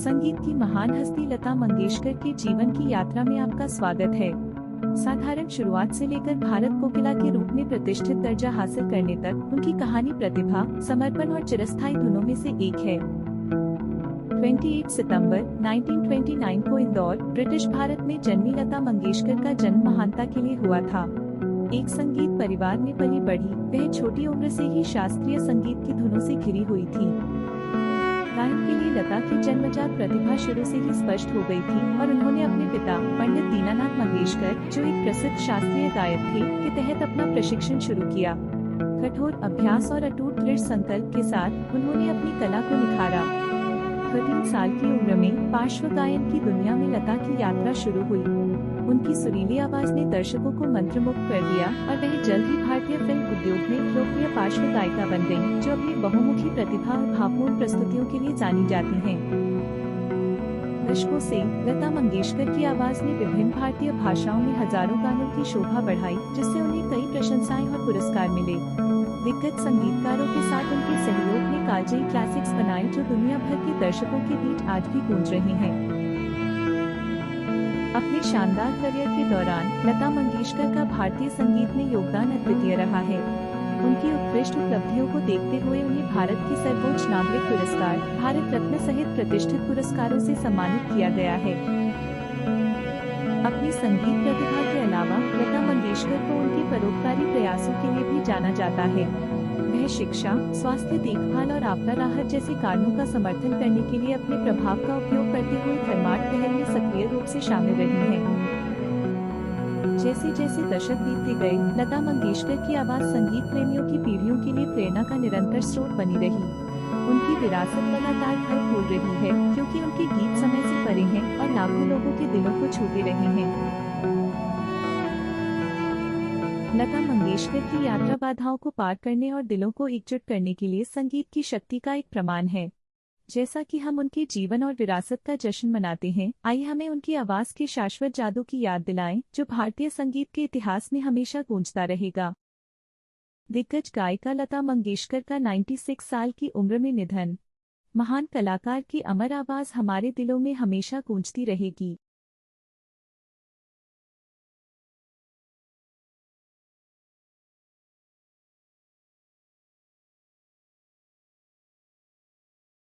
संगीत की महान हस्ती लता मंगेशकर के जीवन की यात्रा में आपका स्वागत है। साधारण शुरुआत से लेकर भारत कोकिला के रूप में प्रतिष्ठित दर्जा हासिल करने तक उनकी कहानी प्रतिभा, समर्पण और चिरस्थायी धुनों में से एक है। 28 सितंबर 1929 को इंदौर, ब्रिटिश भारत में जन्मी लता मंगेशकर का जन्म महानता के लिए हुआ था। एक संगीत परिवार में पली बढ़ी, वह छोटी उम्र से ही शास्त्रीय संगीत की धुनों से घिरी हुई थी। गायन के लिए लता की जन्मजात प्रतिभा शुरू से ही स्पष्ट हो गई थी और उन्होंने अपने पिता पंडित दीनानाथ मंगेशकर, जो एक प्रसिद्ध शास्त्रीय गायक थे, के तहत अपना प्रशिक्षण शुरू किया। कठोर अभ्यास और अटूट दृढ़ संकल्प के साथ उन्होंने अपनी कला को निखारा। 13 साल की उम्र में पार्श्व गायन की दुनिया में लता की यात्रा शुरू हुई। उनकी सुरीली आवाज ने दर्शकों को मंत्रमुग्ध कर दिया और वह जल्द ही भारतीय फिल्म उद्योग में लोकप्रिय पार्श्व गायिका बन गयी, जो अपनी बहुमुखी प्रतिभा और भावपूर्ण प्रस्तुतियों के लिए जानी जाती हैं। दशकों से लता मंगेशकर की आवाज ने विभिन्न भारतीय भाषाओं में हजारों गानों की शोभा बढ़ाई, जिससे उन्हें कई प्रशंसाएं और पुरस्कार मिले। दिग्गज संगीतकारों के साथ उनके सहयोग ने कालजयी क्लासिक्स बनाए, जो दुनिया भर के दर्शकों के बीच आज भी गूंज रहे हैं। अपने शानदार करियर के दौरान लता मंगेशकर का भारतीय संगीत में योगदान अद्वितीय रहा है। उनकी उत्कृष्ट उपलब्धियों को देखते हुए उन्हें भारत की सर्वोच्च नागरिक पुरस्कार भारत रत्न सहित प्रतिष्ठित पुरस्कारों से सम्मानित किया गया है। अपनी संगीत प्रतिभा के अलावा लता मंगेशकर को उनके परोपकारी प्रयासों के लिए भी जाना जाता है। वह शिक्षा, स्वास्थ्य देखभाल और आपदा राहत जैसे कारणों का समर्थन करने के लिए अपने प्रभाव का उपयोग करते हुए धर्मार्थ पहल में सक्रिय रूप से शामिल रही हैं। जैसे जैसे दशक बीतते गए, लता मंगेशकर की आवाज संगीत प्रेमियों की पीढ़ियों के लिए प्रेरणा का निरंतर स्रोत बनी रही। उनकी विरासत लगातार फल फूल रही है, क्योंकि उनके गीत समय से परे हैं और लाखों लोगों के दिलों को छूते रहे हैं। लता मंगेशकर की यात्रा बाधाओं को पार करने और दिलों को एकजुट करने के लिए संगीत की शक्ति का एक प्रमाण है। जैसा कि हम उनके जीवन और विरासत का जश्न मनाते हैं, आइए हमें उनकी आवाज के शाश्वत जादू की याद दिलाएं, जो भारतीय संगीत के इतिहास में हमेशा गूंजता रहेगा। दिग्गज गायिका लता मंगेशकर का 96 साल की उम्र में निधन। महान कलाकार की अमर आवाज हमारे दिलों में हमेशा गूंजती रहेगी।